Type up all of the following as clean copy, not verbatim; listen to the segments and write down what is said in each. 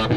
Hey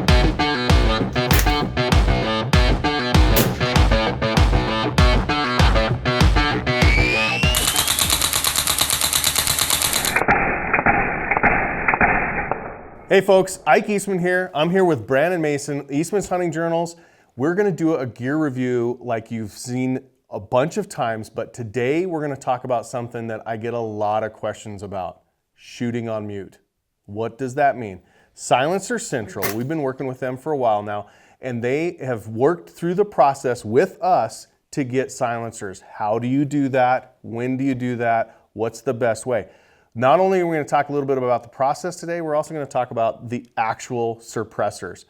folks, Ike Eastman here. I'm here with Brandon Mason, Eastman's Hunting Journals. We're gonna do a gear review like you've seen a bunch of times, but today we're gonna talk about something that I get a lot of questions about, shooting on mute. What does that mean? Silencer Central, we've been working with them for a while now, and they have worked through the process with us to get silencers. How do you do that? When do you do that? What's the best way? Not only are we going to talk a little bit about the process today, we're also going to talk about the actual suppressors.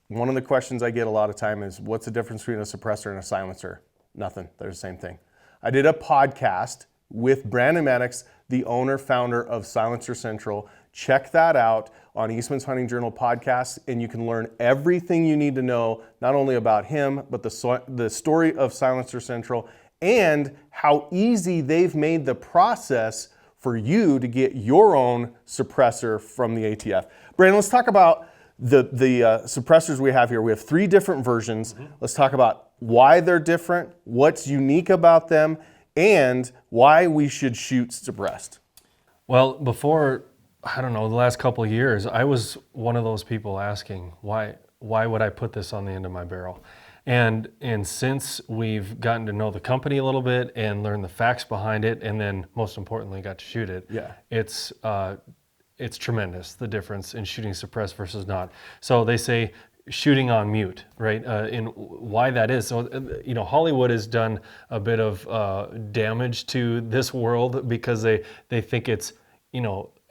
One of the questions I get a lot of time is, what's the difference between a suppressor and a silencer? Nothing, they're the same thing. I did a podcast with Brandon Maddox, the owner, founder of Silencer Central. Check that out on Eastman's Hunting Journal podcast, and you can learn everything you need to know, not only about him, but the story of Silencer Central and how easy they've made the process for you to get your own suppressor from the ATF. Brandon, let's talk about the suppressors we have here. We have 3 different versions. Let's talk about why they're different, what's unique about them, and why we should shoot suppressed. Well, before, I don't know, the last couple of years, I was one of those people asking, why would I put this on the end of my barrel? And since we've gotten to know the company a little bit and learned the facts behind it, and then most importantly got to shoot it, it's tremendous, the difference in shooting suppressed versus not. So they say shooting on mute, right? And why that is. So, Hollywood has done a bit of damage to this world because they think it's,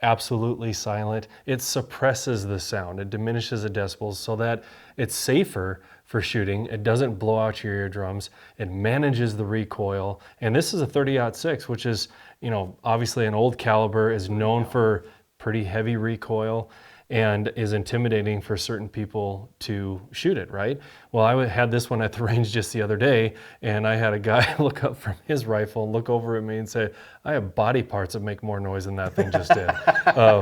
absolutely silent. It suppresses the sound. It diminishes the decibels so that it's safer for shooting. It doesn't blow out your eardrums. It manages the recoil. And this is a 30-06, which is, obviously an old caliber, is known for pretty heavy recoil and is intimidating for certain people to shoot it, right? Well, I had this one at the range just the other day, and I had a guy look up from his rifle, look over at me and say, I have body parts that make more noise than that thing just did,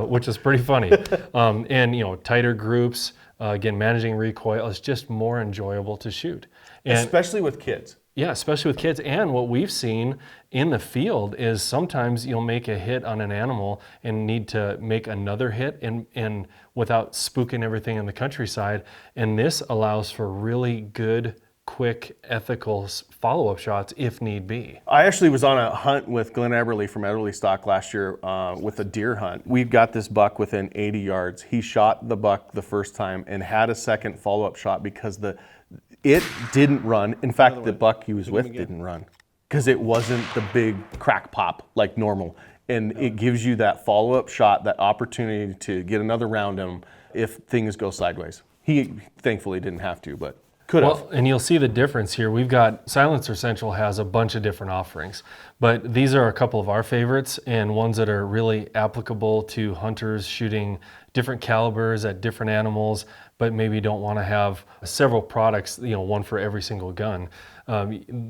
which is pretty funny. And tighter groups, again, managing recoil, is just more enjoyable to shoot. And especially with kids. Yeah, especially with kids. And what we've seen in the field is sometimes you'll make a hit on an animal and need to make another hit and without spooking everything in the countryside. And this allows for really good, quick, ethical follow-up shots if need be. I actually was on a hunt with Glenn Eberly from Eberly Stock last year with a deer hunt. We got this buck within 80 yards. He shot the buck the first time and had a second follow-up shot because it didn't run. In fact, the buck he was with didn't run because it wasn't the big crack pop like normal. And it gives you that follow-up shot, that opportunity to get another round in him if things go sideways. He thankfully didn't have to, but could have. Well, and you'll see the difference here. We've got Silencer Central has a bunch of different offerings, but these are a couple of our favorites and ones that are really applicable to hunters shooting different calibers at different animals, but maybe don't want to have several products, one for every single gun.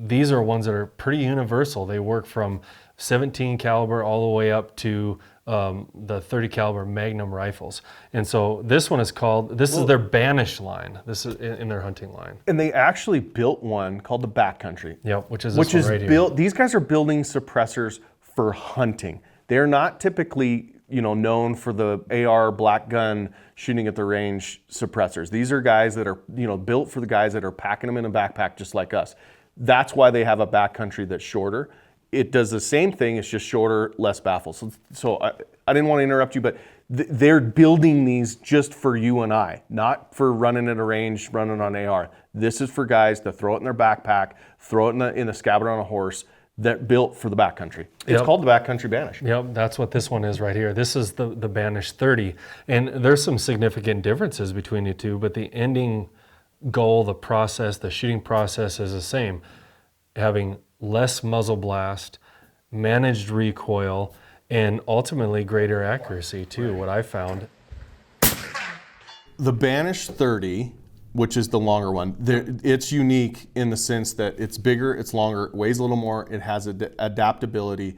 These are ones that are pretty universal. They work from 17 caliber all the way up to the 30 caliber Magnum rifles. And so this one is is their Banished line. This is in their hunting line. And they actually built one called the Backcountry. Yeah, which is right built. These guys are building suppressors for hunting. They're not typically known for the AR black gun shooting at the range suppressors. These are guys that are, built for the guys that are packing them in a backpack just like us. That's why they have a Backcountry that's shorter. It does the same thing, it's just shorter, less baffles. So I didn't want to interrupt you, but they're building these just for you and I, not for running at a range, running on AR. This is for guys to throw it in their backpack, throw it in the scabbard on a horse, that built for the Backcountry. It's called the Backcountry Banished. Yep, that's what this one is right here. This is the Banished 30. And there's some significant differences between the two, but the ending goal, the process, the shooting process is the same. Having less muzzle blast, managed recoil, and ultimately greater accuracy too, what I found. The Banished 30, which is the longer one, it's unique in the sense that it's bigger, it's longer, it weighs a little more, it has adaptability,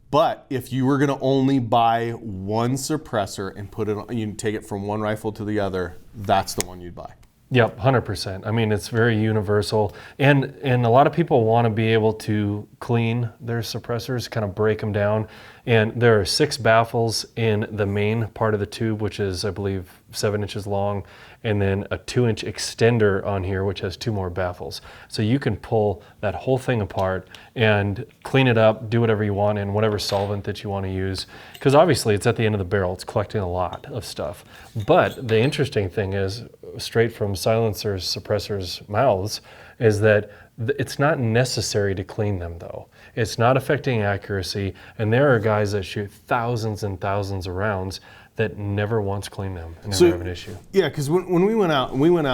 But if you were going to only buy one suppressor and put it on, you take it from one rifle to the other, that's the one you'd buy. Yep, 100%. I mean, it's very universal. And a lot of people want to be able to clean their suppressors, kind of break them down. And there are 6 baffles in the main part of the tube, which is, I believe, 7 inches long, and then a 2-inch extender on here, which has 2 more baffles. So you can pull that whole thing apart and clean it up, do whatever you want in whatever solvent that you want to use. Because obviously it's at the end of the barrel, it's collecting a lot of stuff. But the interesting thing is, straight from silencers, suppressors' mouths, is that it's not necessary to clean them though. It's not affecting accuracy, and there are guys that shoot thousands and thousands of rounds that never once clean them and never have an issue. Yeah, because when we went out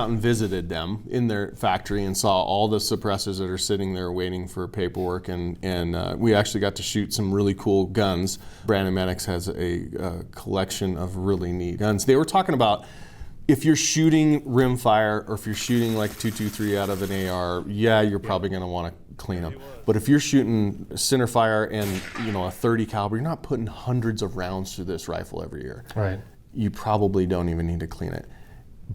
and visited them in their factory and saw all the suppressors that are sitting there waiting for paperwork, and we actually got to shoot some really cool guns. Brandon Maddox has a collection of really neat guns. They were talking about, if you're shooting rimfire or if you're shooting like 223 out of an AR, yeah, you're probably going to want to clean them. But if you're shooting centerfire and a 30 caliber, you're not putting hundreds of rounds through this rifle every year. Right. You probably don't even need to clean it.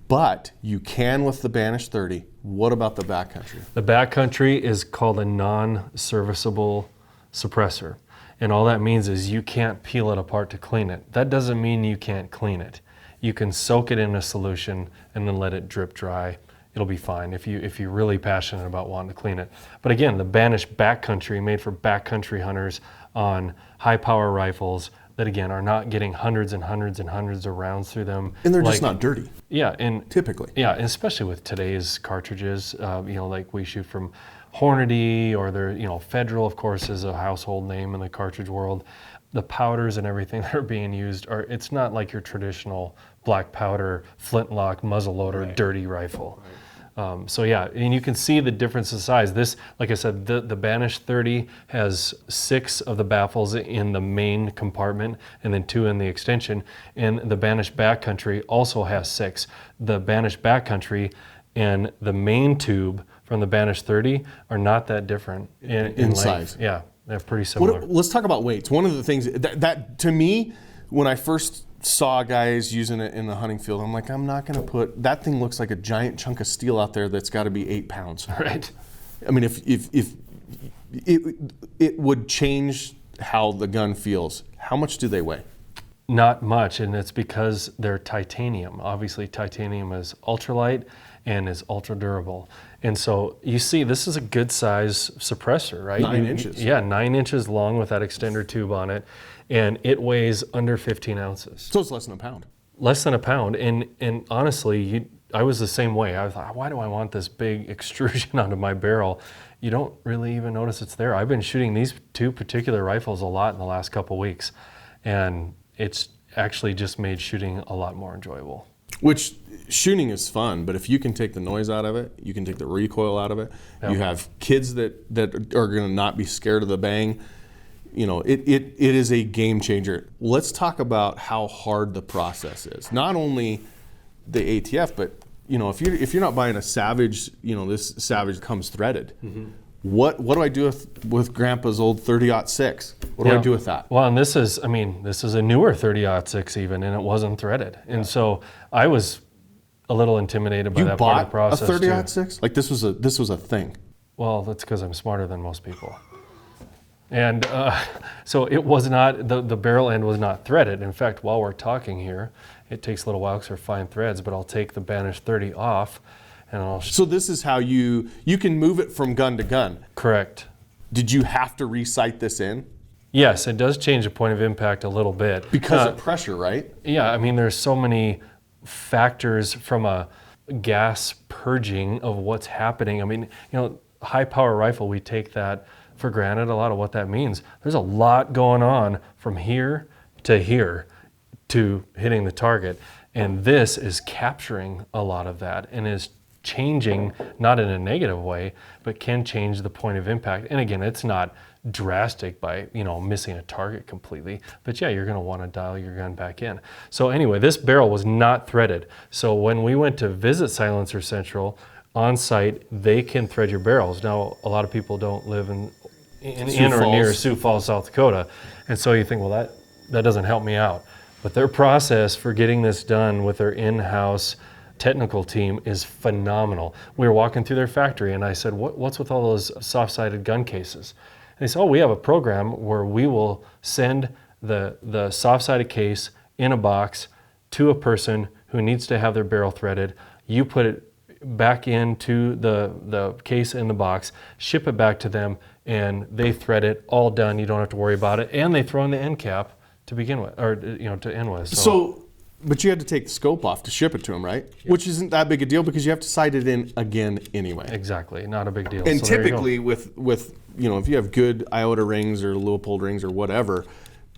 But you can with the Banished 30. What about the backcountry? The backcountry is called a non-serviceable suppressor. And all that means is you can't peel it apart to clean it. That doesn't mean you can't clean it. You can soak it in a solution and then let it drip dry. It'll be fine if you're really passionate about wanting to clean it. But again, the Banished backcountry, made for backcountry hunters on high power rifles that again are not getting hundreds and hundreds and hundreds of rounds through them. And they're just not dirty. Yeah, and typically. Yeah, and especially with today's cartridges, like we shoot from Hornady, or they're, Federal, of course, is a household name in the cartridge world. The powders and everything that are being used it's not like your traditional black powder, flintlock, muzzleloader, dirty rifle. So yeah, and you can see the difference in size. This, like I said, the Banished 30 has 6 of the baffles in the main compartment and then 2 in the extension. And the Banished backcountry also has 6. The Banished backcountry and the main tube from the Banished 30 are not that different in size. Yeah, they're pretty similar. Let's talk about weights. One of the things that to me, when I first saw guys using it in the hunting field, I'm like, I'm not going to put, that thing looks like a giant chunk of steel out there that's got to be 8 pounds. Right. I mean, if it would change how the gun feels. How much do they weigh? Not much, and it's because they're titanium. Obviously, titanium is ultralight and is ultra durable. And so you see, this is a good size suppressor, right? 9 inches. Yeah, 9 inches long with that extender tube on it. And it weighs under 15 ounces. So it's less than a pound. Less than a pound. And honestly, I was the same way. I thought, why do I want this big extrusion onto my barrel? You don't really even notice it's there. I've been shooting these 2 particular rifles a lot in the last couple weeks. And it's actually just made shooting a lot more enjoyable. Which, shooting is fun, but if you can take the noise out of it, you can take the recoil out of it. Yep. You have kids that are going to not be scared of the bang. It is a game changer. Let's talk about how hard the process is. Not only the ATF, but if you're not buying a Savage, this Savage comes threaded. Mm-hmm. What do I do with Grandpa's old 30-06? What do I do with that? Well, and this is a newer 30-06 even, and it wasn't threaded. And so I was a little intimidated by that part of the process. You bought a 30-06? Like this was a thing. Well, that's because I'm smarter than most people. And so it was not, the barrel end was not threaded. In fact, while we're talking here, it takes a little while because they're fine threads, but I'll take the Banished 30 off and I'll... So this is how you can move it from gun to gun. Correct. Did you have to re-sight this in? Yes, it does change the point of impact a little bit. Because of pressure, right? Yeah, I mean, there's so many factors from a gas purging of what's happening. I mean, high power rifle, we take that for granted, a lot of what that means. There's a lot going on from here to hitting the target. And this is capturing a lot of that and is changing, not in a negative way, but can change the point of impact. And again, it's not drastic by missing a target completely, but yeah, you're going to want to dial your gun back in. So anyway, this barrel was not threaded. So when we went to visit Silencer Central on site, they can thread your barrels. Now, a lot of people don't live in in or near Sioux Falls, South Dakota. And so you think, well, that doesn't help me out. But their process for getting this done with their in-house technical team is phenomenal. We were walking through their factory and I said, what's with all those soft-sided gun cases? And they said, we have a program where we will send the soft-sided case in a box to a person who needs to have their barrel threaded. You put it back into the case in the box, ship it back to them, and they thread it, all done. You don't have to worry about it. And they throw in the end cap to begin with, or to end with. So, but you had to take the scope off to ship it to them, right? Yeah. Which isn't that big a deal because you have to sight it in again anyway. Exactly, not a big deal. And so typically with if you have good iota rings or Leupold rings or whatever,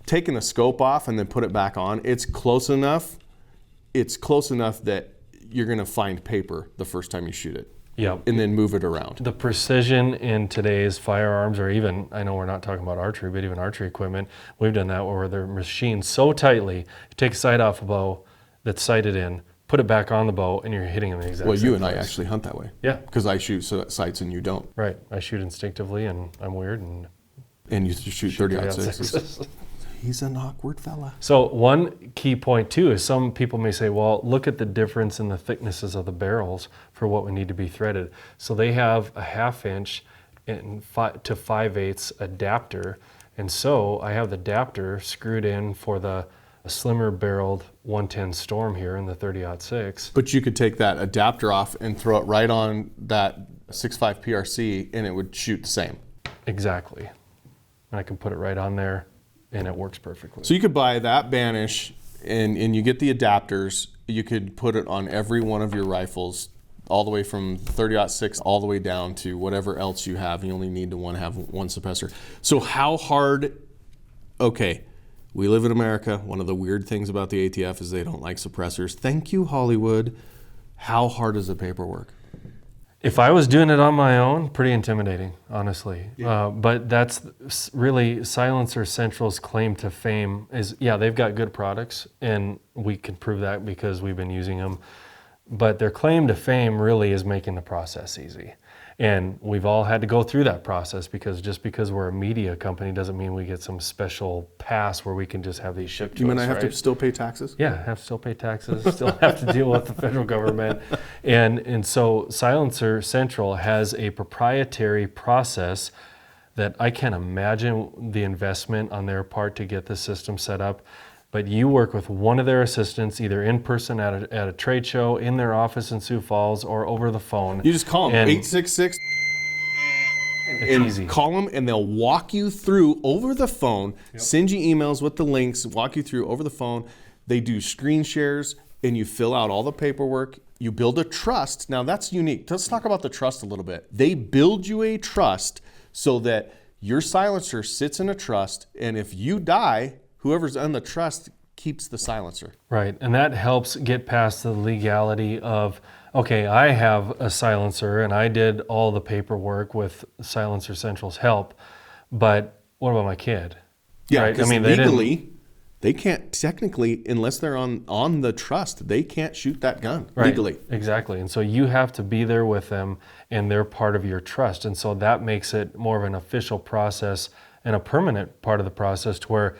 taking the scope off and then put it back on, it's close enough that you're going to find paper the first time you shoot it. Yeah. And then move it around. The precision in today's firearms, or even, I know we're not talking about archery, but even archery equipment, we've done that where they're machined so tightly, you take a sight off a bow that's sighted in, put it back on the bow, and you're hitting them the exact same Well, you and place. I actually hunt that way. Yeah. Because I shoot sights and you don't. Right. I shoot instinctively, and I'm weird. And you shoot 30-06. He's an awkward fella. So one key point too is some people may say, well, look at the difference in the thicknesses of the barrels for what we need to be threaded. So they have a 1/2 inch and 5 to 5/8 adapter. And so I have the adapter screwed in for the slimmer barreled 110 Storm here in the 30-06. But you could take that adapter off and throw it right on that 6.5 PRC and it would shoot the same. Exactly. And I can put it right on there and it works perfectly. So you could buy that Banish and you get the adapters. You could put it on every one of your rifles, all the way from 30-06 all the way down to whatever else you have. You only need to have one suppressor. So how hard, okay, we live in America. One of the weird things about the ATF is they don't like suppressors. Thank you, Hollywood. How hard is the paperwork? If I was doing it on my own, pretty intimidating, honestly. Yeah. But that's really Silencer Central's claim to fame is, yeah, they've got good products, and we can prove that because we've been using them. But their claim to fame really is making the process easy. And we've all had to go through that process because just because we're a media company doesn't mean we get some special pass where we can just have these shipped to us. You mean I have to still pay taxes? Yeah, have to still pay taxes, still have to deal with the federal government. And so Silencer Central has a proprietary process that I can't imagine the investment on their part to get the system set up. But you work with one of their assistants, either in person at a trade show, in their office in Sioux Falls, or over the phone. You just call them, 866. And easy. Call them and they'll walk you through over the phone, send you emails with the links, walk you through over the phone. They do screen shares and you fill out all the paperwork. You build a trust. Now that's unique. Let's talk about the trust a little bit. They build you a trust so that your silencer sits in a trust, and if you die, whoever's on the trust keeps the silencer. Right, and that helps get past the legality of, okay, I have a silencer and I did all the paperwork with Silencer Central's help, but what about my kid? Yeah, right? I mean, legally, they can't technically, unless they're on the trust, they can't shoot that gun legally. Exactly, and so you have to be there with them and they're part of your trust. And so that makes it more of an official process and a permanent part of the process to where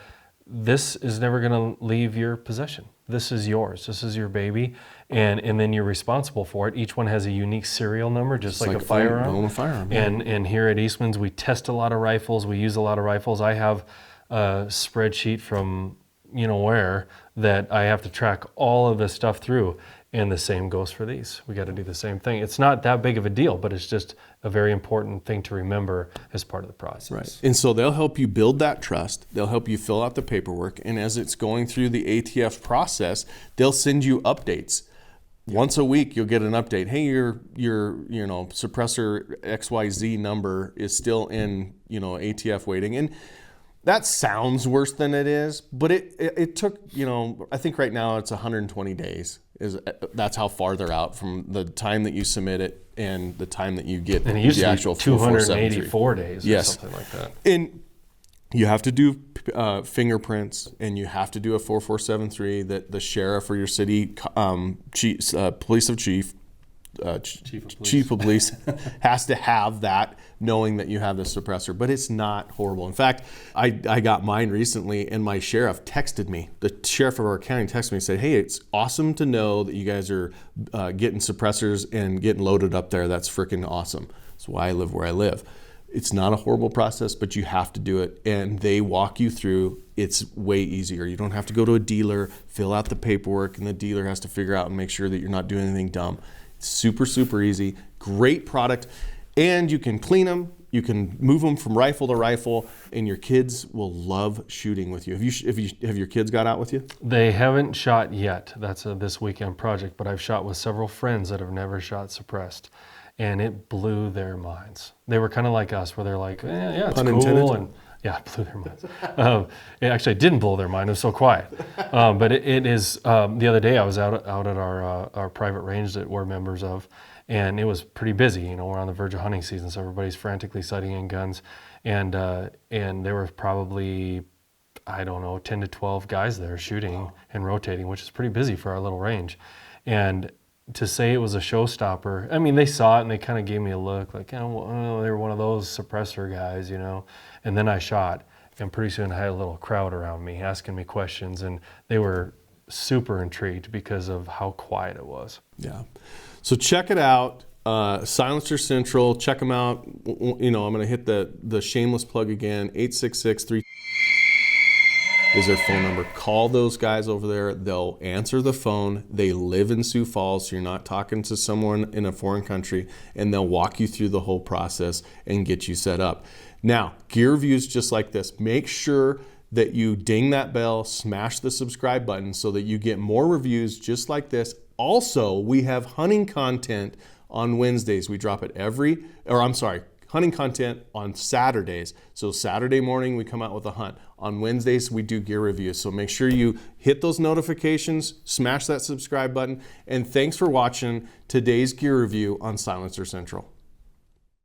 this is never going to leave your possession. This is yours. This is your baby, and then you're responsible for it. Each one has a unique serial number, just like a firearm. Own a firearm. And here at Eastman's, we test a lot of rifles. We use a lot of rifles. I have a spreadsheet from you know where that I have to track all of this stuff through. And the same goes for these. We got to do the same thing. It's not that big of a deal, but it's just a very important thing to remember as part of the process. Right. And so they'll help you build that trust. They'll help you fill out the paperwork. And as it's going through the ATF process, they'll send you updates. Once a week, you'll get an update. Hey, your suppressor XYZ number is still in ATF waiting. And that sounds worse than it is, but it took, I think right now it's 120 days. That's how far they're out from the time that you submit it and the time that you get and it used the to be actual 284 days or something like that. And you have to do fingerprints, and you have to do a 4473 that the sheriff or your city police chief chief of police has to have that, knowing that you have this suppressor, but it's not horrible. In fact, I got mine recently, and my sheriff texted me. The sheriff of our county texted me and said, hey, it's awesome to know that you guys are getting suppressors and getting loaded up there. That's freaking awesome. That's why I live where I live. It's not a horrible process, but you have to do it, and they walk you through. It's way easier. You don't have to go to a dealer, fill out the paperwork, and the dealer has to figure out and make sure that you're not doing anything dumb. It's super, super easy. Great product, and you can clean them. You can move them from rifle to rifle, and your kids will love shooting with you. Have your kids got out with you? They haven't shot yet. That's a this weekend project, but I've shot with several friends that have never shot suppressed. And it blew their minds. They were kind of like us, where they're like, yeah, it's Pun cool. intended. And yeah, it blew their minds. It actually didn't blow their mind. It was so quiet. But it is, the other day I was out at our private range that we're members of, and it was pretty busy. You know, we're on the verge of hunting season, so everybody's frantically sighting in guns. And there were probably, I don't know, 10 to 12 guys there shooting and rotating, which is pretty busy for our little range. And to say it was a showstopper, I mean, they saw it and they kind of gave me a look like, oh, they were one of those suppressor guys, you know. And then I shot, and pretty soon I had a little crowd around me asking me questions, and they were super intrigued because of how quiet it was. Yeah. So check it out. Silencer Central. Check them out. You know, I'm going to hit the shameless plug again. 866-3 is their phone number. Call those guys over there. They'll answer the phone. They live in Sioux Falls, so you're not talking to someone in a foreign country, and they'll walk you through the whole process and get you set up. Now, gear reviews just like this. Make sure that you ding that bell, smash the subscribe button so that you get more reviews just like this. Also, we have hunting content on Wednesdays. We drop it hunting content on Saturdays. So Saturday morning, we come out with a hunt. On Wednesdays, we do gear reviews. So make sure you hit those notifications, smash that subscribe button, and thanks for watching today's gear review on Silencer Central.